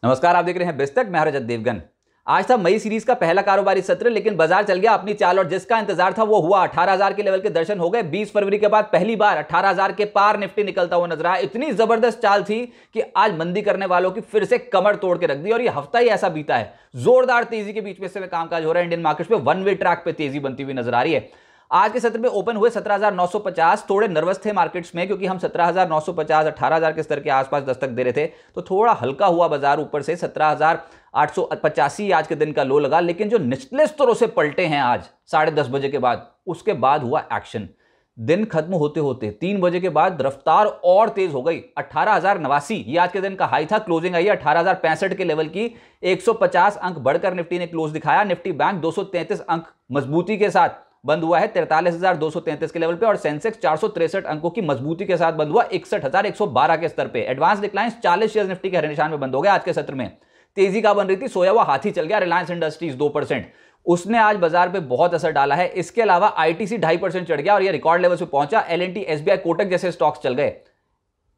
नमस्कार, आप देख रहे हैं बिस्तक। मैं रजत देवगन। आज था मई सीरीज का पहला कारोबारी सत्र, लेकिन बाजार चल गया अपनी चाल और जिसका इंतजार था वो हुआ। 18,000 के लेवल के दर्शन हो गए। 20 फरवरी के बाद पहली बार 18,000 के पार निफ्टी निकलता हुआ नजर आया। इतनी जबरदस्त चाल थी कि आज मंदी करने वालों की फिर से कमर तोड़ के रख दी और ये हफ्ता ही ऐसा बीता है। जोरदार तेजी के बीच में से कामकाज हो रहा है। इंडियन मार्केट पे वन वे ट्रैक पे तेजी बनती हुई नजर आ रही है। आज के सत्र में ओपन हुए 17,950। थोड़े नर्वस थे मार्केट्स में क्योंकि हम 17,950 18,000 के स्तर के आसपास दस्तक दे रहे थे, तो थोड़ा हल्का हुआ बाजार ऊपर से। 17,885 आज के दिन का लो लगा, लेकिन जो निचले स्तरों से पलटे हैं आज 10:30 बजे के बाद, उसके बाद हुआ एक्शन। दिन खत्म होते होते 3 बजे के बाद रफ्तार और तेज हो गई। 18,089 ये आज के दिन का हाई था। क्लोजिंग आई 18,065 के लेवल की। 150 अंक बढ़कर निफ्टी ने क्लोज दिखाया। निफ्टी बैंक 233 अंक मजबूती के साथ बंद हुआ है 43,233 के लेवल पे, और सेंसेक्स 463 अंकों की मजबूती के साथ बंद हुआ 61,112 के स्तर पे। एडवांस डिक्लाइन 40 शेयर निफ्टी के हरे निशान में बंद हो गया। आज के सत्र में तेजी का बन रही थी, सोया हुआ हाथी चल गया। रिलायंस इंडस्ट्रीज 2%, उसने आज बाजार पे बहुत असर डाला है। इसके अलावा आईटीसी 2.5% चढ़ गया और यह रिकॉर्ड लेवल पे पहुंचा। एलएनटी, एसबीआई, कोटक जैसे स्टॉक्स चल गए।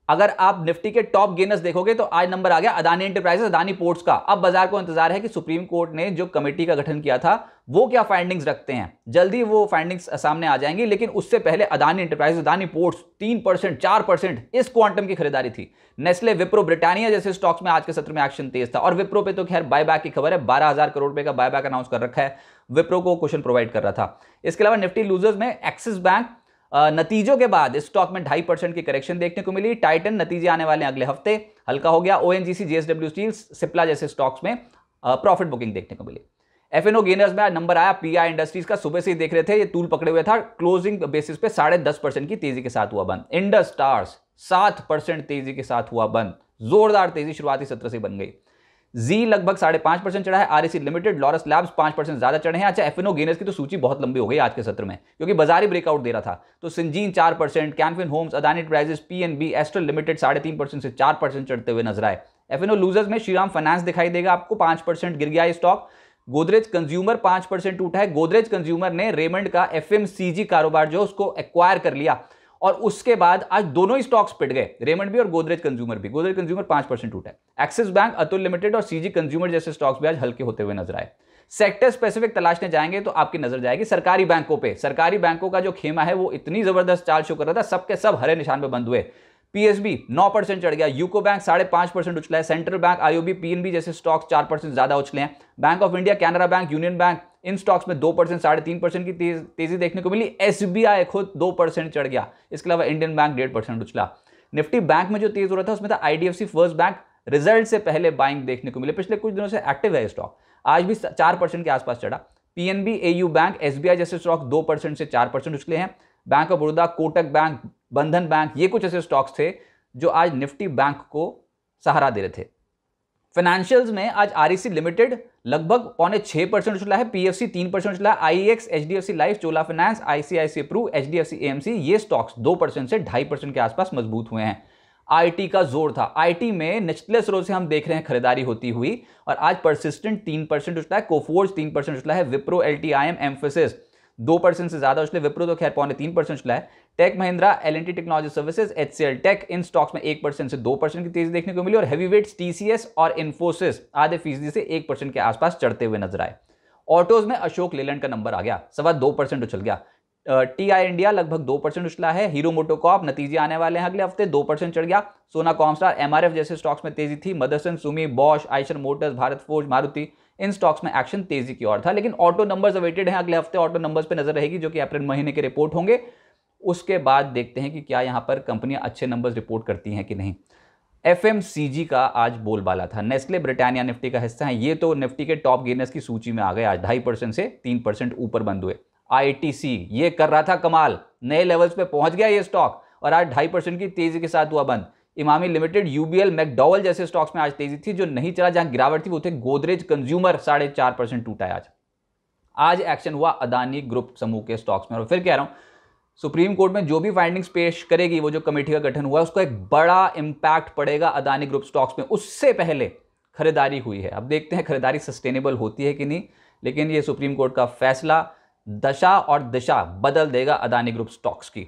अगर आप निफ्टी के टॉप गेनर्स देखोगे तो आज नंबर आ गया अदानी एंटरप्राइजेस, अदानी पोर्ट्स का। अब बाजार को इंतजार है कि सुप्रीम कोर्ट ने जो कमेटी का गठन किया था वो क्या फाइंडिंग्स रखते हैं। जल्दी वो फाइंडिंग्स सामने आ जाएंगी, लेकिन उससे पहले अदानी एंटरप्राइजेस, अदानी पोर्ट्स 3%, 4% इस क्वांटम की खरीदारी थी। नेस्ले, विप्रो, ब्रिटानिया जैसे स्टॉक्स में आज के सत्र में एक्शन तेज था। और विप्रो पे तो खैर बायबैक की खबर है। 12,000 करोड़ रुपए का बायबैक अनाउंस कर रखा है। विप्रो को क्वेश्चन प्रोवाइड कर रहा था। इसके अलावा निफ्टी लूजर्स में एक्सिस बैंक नतीजों के बाद इस स्टॉक में 2.5% की करेक्शन देखने को मिली। टाइटन, नतीजे आने वाले अगले हफ्ते, हल्का हो गया। ओएनजीसी, जेएसडब्ल्यू स्टील, सिप्ला जैसे स्टॉक्स में प्रॉफिट बुकिंग देखने को मिली। एफएनओ गेनर्स में आज नंबर आया पीआई इंडस्ट्रीज का। सुबह से ही देख रहे थे, ये तूल पकड़े हुए था। क्लोजिंग बेसिस पे 10.5% की तेजी के साथ हुआ बंद। इंडस टावर्स 7% तेजी के साथ हुआ बंद। जोरदार तेजी शुरुआती सत्र से बन गई। जी लगभग 5.5% चढ़ा है। आरईसी लिमिटेड, लॉरस लैब्स 5% ज्यादा चढ़े हैं। अच्छा, एफएनओ गेनर्स की तो सूची बहुत लंबी हो गई आज के सत्र में क्योंकि बाजार ही ब्रेकआउट दे रहा था। तो सिंजीन 4%, कैनफिन होम्स, अदानी एंटरप्राइजेस, पीएनबी, एस्ट्रल लिमिटेड 3.5% से 4% चढ़ते हुए नजर आए। एफएनओ लूजर्स में श्रीराम फाइनेंस दिखाई देगा आपको, 5% गिर गया स्टॉक। गोदरेज कंज्यूमर 5% टूटा है। गोदरेज कंज्यूमर ने रेमंड का एफएमसीजी कारोबार जो उसको एक्वायर कर लिया और उसके बाद आज दोनों ही स्टॉक्स पिट गए, रेमंड भी और गोदरेज कंज्यूमर भी। गोदरेज कंज्यूमर 5% टूटा है। एक्सिस बैंक, अतुल लिमिटेड और सीजी कंज्यूमर जैसे स्टॉक्स भी आज हल्के होते हुए नजर आए। सेक्टर स्पेसिफिक तलाशने जाएंगे तो आपकी नजर जाएगी सरकारी बैंकों पे। सरकारी बैंकों का जो खेमा है वो इतनी जबरदस्त चाल शो कर रहा था, सबके सब हरे निशान में बंद हुए। पीएसबी 9% चढ़ गया। यूको बैंक 5.5% उछला है। सेंट्रल बैंक, आईओबी, पीएनबी जैसे स्टॉक्स 4% ज्यादा उछले हैं। Bank of India, Canara bank, union bank, in stocks में 2%, 3.5% की तेजी देखने को मिली। एसबीआई खुद 2% चढ़ गया। इसके अलावा इंडियन बैंक 1.5% उछला। निफ्टी बैंक में जो तेज हो रहा था उसमें था आईडीएफसी फर्स्ट बैंक। रिजल्ट से पहले बाइंग देखने को मिले। पिछले कुछ दिनों से एक्टिव है स्टॉक, आज भी 4% के आसपास चढ़ा। पीएनबी, एयू बैंक, एसबीआई जैसे स्टॉक 2% से 4% उछले हैं। Bank of Baroda, Kotak bank, बंधन बैंक, ये कुछ ऐसे स्टॉक्स थे जो आज निफ्टी बैंक को सहारा दे रहे थे। फाइनेंशियल्स में आज आरईसी लिमिटेड लगभग 5.6% उछला है। पीएफसी 3% उछला है। IEX, HDFC life, Chola finance, ICICI pru, HDFC AMC, ये स्टॉक्स 2% से 2.5% के आसपास मजबूत हुए हैं। आईटी का जोर था। आईटी में निचले स्तरों से हम देख रहे हैं खरीदारी होती हुई, और आज परसिस्टेंट 3% उछला है। कोफोर्ज 3% उछला है। विप्रो, एलटीआईएम, एम्फेसिस 2% से ज्यादा उछले। विप्रो तो खैर 3.25% उछला है। Tech Mahindra, LNT technology services, HCL tech, इन स्टॉक्स में 1% से 2% की तेजी देखने को मिली। और हैवीवेट्स, टीसीएस और इन्फोसिस आधे फीसदी से 1% के आसपास चढ़ते हुए नजर आए। ऑटोज में अशोक लेलैंड का नंबर आ गया, 2.25% उछल गया। टीआई इंडिया लगभग 2% उछला है। हीरो मोटोकॉर्प, नतीजे आने वाले हैं अगले हफ्ते, 2% चढ़ गया। सोना कॉमस्टार, एमआरएफ जैसे स्टॉक्स में तेजी थी। Motherson, Sumi, Bosch, Eicher motors, Bharat forge, Maruti, इन स्टॉक्स में एक्शन तेजी की ओर था। लेकिन ऑटो नंबर्स अवेटेड हैं अगले हफ्ते। ऑटो नंबर्स पे नजर रहेगी जो कि अप्रैल महीने के रिपोर्ट होंगे। उसके बाद देखते हैं कि क्या यहां पर कंपनियां अच्छे नंबर्स रिपोर्ट करती हैं कि नहीं। एफएमसीजी का आज बोलबाला था। नेस्ले, ब्रिटानिया निफ्टी का हिस्सा है। ये तो निफ्टी के टॉप गेनर्स की सूची में आ गए। आज 2.5% से 3% ऊपर बंद हुए। आईटीसी ये कर रहा था कमाल, नए लेवल्स पे पहुंच गया ये स्टॉक और आज 2.5% की तेजी के साथ हुआ बंद। इमामी लिमिटेड, यूबीएल, मैकडॉवल जैसे स्टॉक्स में आज तेजी थी। जो नहीं चला, जहां गिरावट थी वो थे गोदरेज कंज्यूमर, 4.5% टूटा है आज एक्शन हुआ अदानी ग्रुप समूह के स्टॉक्स में। और फिर कह रहा हूं, सुप्रीम कोर्ट में जो भी फाइंडिंग्स पेश करेगी वो जो कमेटी का गठन हुआ है उसको एक बड़ा इंपैक्ट पड़ेगा अदानी ग्रुप स्टॉक्स में। उससे पहले खरीदारी हुई है, अब देखते हैं खरीदारी सस्टेनेबल होती है कि नहीं। लेकिन ये सुप्रीम कोर्ट का फैसला दशा और दिशा बदल देगा अदानी ग्रुप स्टॉक्स की।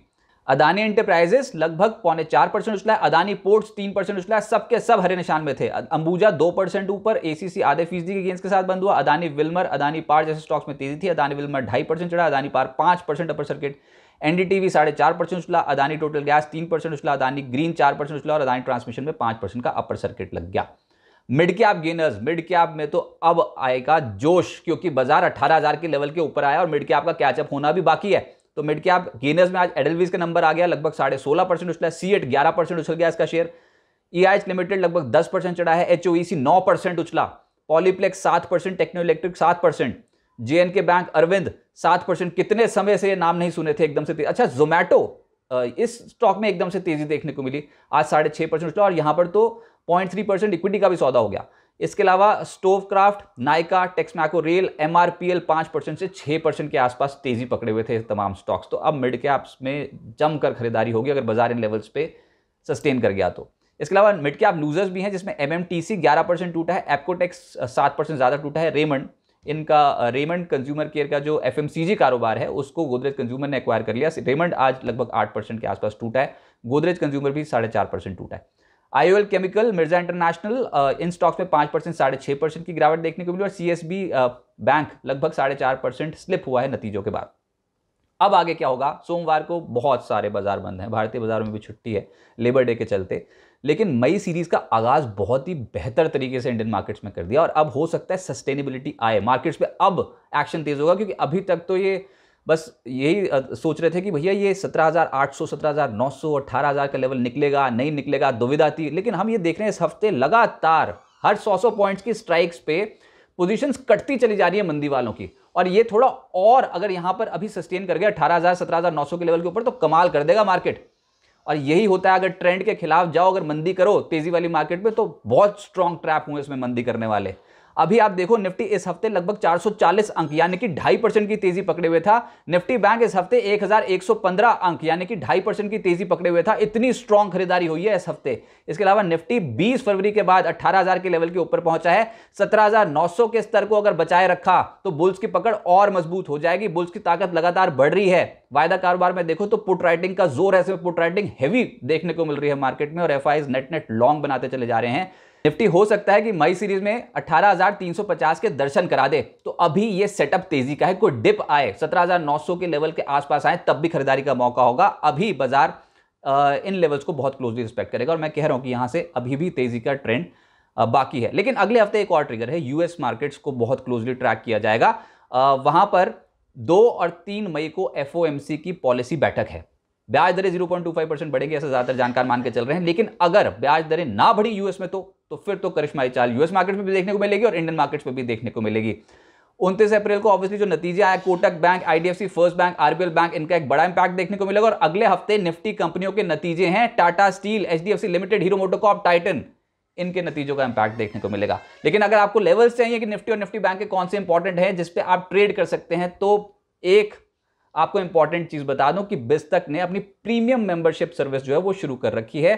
अदानी एंटरप्राइजेस लगभग 3.25% उछला है, अदानी पोर्ट्स 3% उछला है, सबके सब हरे निशान में थे। अंबुजा 2% ऊपर, एसीसी आधे फीसदी के गेंस के साथ बंद हुआ। अदानी विल्मर, अदानी पार जैसे स्टॉक्स में तेजी थी। अदानी विल्मर 2.5% चढ़ा, अदानी पार 5% अपर सर्किट। एनडीटीवी 4.5% उछला, अदानी टोटल गैस 3% उछला, अदानी ग्रीन 4% उछला और अदानी ट्रांसमिशन में 5% का अपर सर्किट लग गया। Mid cap gainers, mid cap में तो अब आएगा जोश, क्योंकि बाजार 18,000 के लेवल के ऊपर आया और मिड कैप का कैचअप होना भी बाकी है। तो मिड कैप गेनर्स में आज एडलवीज का नंबर आ गया, लगभग 16.5% उछला है। सीएट 11% उछल गया इसका शेयर। ईआईएच लिमिटेड लगभग 10% चढ़ा है। एचओईसी 9% उछला। Polyplex 7%, techno electric 7%, JNK bank, Arvind 7%। कितने समय से ये नाम नहीं सुने थे, एकदम से अच्छा जोमैटो इस स्टॉक में एकदम से तेजी देखने को मिली, आज 6.5% उछला और यहां पर तो 0.3% इक्विटी का भी सौदा हो गया। इसके अलावा Stovekraft, Nykaa, Texmaco rail, MRPL 5% से 6% के आसपास तेजी पकड़े हुए थे तमाम स्टॉक्स। तो अब मिड कैप्स में जमकर खरीदारी होगी अगर बाजार इन लेवल्स पे सस्टेन कर गया तो। इसके अलावा मिड कैप लूजर्स भी हैं, जिसमें एमएमटीसी 11% टूटा है, एप्कोटेक्स 7% ज्यादा टूटा है। रेमंड कंज्यूमर केयर का जो एफएमसीजी कारोबार है उसको गोदरेज कंज्यूमर ने एक्वायर कर लिया। रेमंड आज लगभग 8% के आसपास टूटा है। गोदरेज कंज्यूमर भी 4.5% टूटा है। आईओएल केमिकल, मिर्जा इंटरनेशनल, इन स्टॉक्स में 5% 6.5% की गिरावट देखने को मिली और सीएसबी बैंक लगभग 4.5% स्लिप हुआ है नतीजों के बाद। अब आगे क्या होगा? सोमवार को बहुत सारे बाजार बंद हैं, भारतीय बाजारों में भी छुट्टी है लेबर डे के चलते, लेकिन मई सीरीज का आगाज बहुत ही बेहतर तरीके से इंडियन मार्केट्स में कर दिया और अब हो सकता है सस्टेनेबिलिटी आए मार्केट्स पे, अब एक्शन तेज होगा। क्योंकि अभी तक तो ये बस यही सोच रहे थे कि भैया ये 17,800, 17,900, 18,000 का लेवल निकलेगा नहीं निकलेगा, दुविधा थी। लेकिन हम ये देख रहे हैं इस हफ्ते लगातार हर 100 पॉइंट्स की स्ट्राइक्स पे पोजीशंस कटती चली जा रही है मंदी वालों की, और ये थोड़ा और अगर यहां पर अभी सस्टेन कर गया 18,000, 17,900 के लेवल के ऊपर तो कमाल कर देगा मार्केट। और यही होता है, अगर ट्रेंड के खिलाफ जाओ, अगर मंदी करो तेजी वाली मार्केट में, तो बहुत स्ट्रॉन्ग ट्रैप हुए इसमें मंदी करने वाले। अभी आप देखो निफ्टी इस हफ्ते लगभग 440 अंक यानी कि 2.5% की तेजी पकड़े हुए था। निफ्टी बैंक इस हफ्ते 1115 अंक यानी कि 2.5% की तेजी पकड़े हुए था। इतनी स्ट्रॉन्ग खरीदारी हुई है इस हफ्ते। इसके अलावा निफ्टी 20 फरवरी के बाद 18,000 के लेवल के ऊपर पहुंचा है। 17,900 के स्तर को अगर बचाए रखा तो बुल्स की पकड़ और मजबूत हो जाएगी। बुल्स की ताकत लगातार बढ़ रही है। वायदा कारोबार में देखो तो पुट राइटिंग का जोर है, पुट राइटिंग हेवी देखने को मिल रही है मार्केट में और एफआईज नेट लॉन्ग बनाते चले जा रहे हैं। निफ्टी हो सकता है कि मई सीरीज में 18,350 के दर्शन करा दे, तो अभी ये सेटअप तेजी का है। कोई डिप आए 17,900 के लेवल के आसपास आए तब भी खरीदारी का मौका होगा। अभी बाजार इन लेवल्स को बहुत क्लोजली रिस्पेक्ट करेगा और मैं कह रहा हूं कि यहां से अभी भी तेजी का ट्रेंड बाकी है। लेकिन अगले हफ्ते एक और ट्रिगर है, यूएस मार्केट्स को बहुत क्लोजली ट्रैक किया जाएगा। वहां पर 2 और 3 मई को एफओएमसी की पॉलिसी बैठक है। ब्याज दरें 0.25% बढ़ेगी ऐसा ज्यादातर जानकार मान के चल रहे हैं। लेकिन अगर ब्याज दरें ना बढ़ी यूएस में तो फिर तो करिश्माई चाल यूएस मार्केट में भी देखने को मिलेगी और इंडियन मार्केट्स में भी देखने को मिलेगी। 29 अप्रैल को ऑब्वियसली जो नतीजे आए, Kotak bank, IDFC first bank, RBL bank, इनका एक बड़ा इंपैक्ट देखने को मिलेगा। और अगले हफ्ते निफ्टी कंपनियों के नतीजे हैं, Tata steel, HDFC limited, hero MotoCorp, Titan, इनके नतीजों का इंपैक्ट देखने को मिलेगा। लेकिन अगर आपको लेवल्स चाहिए कि निफ्टी और निफ्टी बैंक के कौन से इंपॉर्टेंट हैं जिसपे आप ट्रेड कर सकते हैं, तो एक आपको इंपॉर्टेंट चीज बता दूं कि बिस्तक ने अपनी प्रीमियम मेंबरशिप सर्विस जो है वो शुरू कर रखी है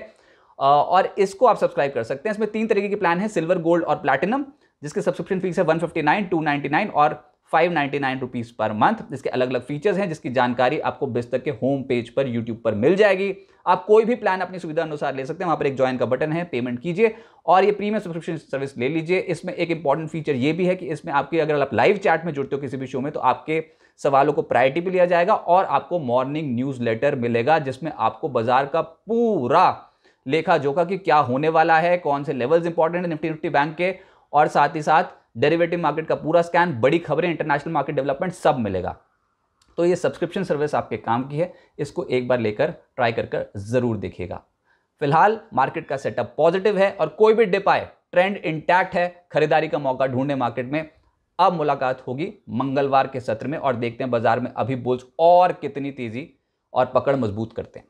और इसको आप सब्सक्राइब कर सकते हैं। इसमें 3 तरीके के प्लान है, सिल्वर, गोल्ड और प्लैटिनम, जिसके सब्सक्रिप्शन फीस है 159, 299 और 599 रुपीज पर मंथ। इसके अलग अलग फीचर्स हैं जिसकी जानकारी आपको बिस्तक के होम पेज पर यूट्यूब पर मिल जाएगी। आप कोई भी प्लान अपनी सुविधा अनुसार ले सकते हैं, वहां पर एक ज्वाइन का बटन है, पेमेंट कीजिए और ये प्रीमियम सब्सक्रिप्शन सर्विस ले लीजिए। इसमें एक इंपॉर्टेंट फीचर ये भी है कि इसमें आपके अगर आप लाइव चैट में जुड़ते हो किसी भी शो में तो आपके सवालों को प्रायोरिटी पे लिया जाएगा और आपको मॉर्निंग न्यूज़लेटर मिलेगा जिसमें आपको बाजार का पूरा लेखा जोखा कि क्या होने वाला है, कौन से लेवल्स इंपॉर्टेंट है निफ्टी बैंक के, और साथ ही साथ डेरिवेटिव मार्केट का पूरा स्कैन, बड़ी खबरें, इंटरनेशनल मार्केट डेवलपमेंट सब मिलेगा। तो ये सब्सक्रिप्शन सर्विस आपके काम की है, इसको एक बार लेकर ट्राई कर जरूर देखिएगा। फिलहाल मार्केट का सेटअप पॉजिटिव है और कोई भी डिप आए ट्रेंड इंटैक्ट है, खरीदारी का मौका ढूंढने मार्केट में। अब मुलाकात होगी मंगलवार के सत्र में और देखते हैं बाजार में अभी बुल्स और कितनी तेजी और पकड़ मजबूत करते हैं।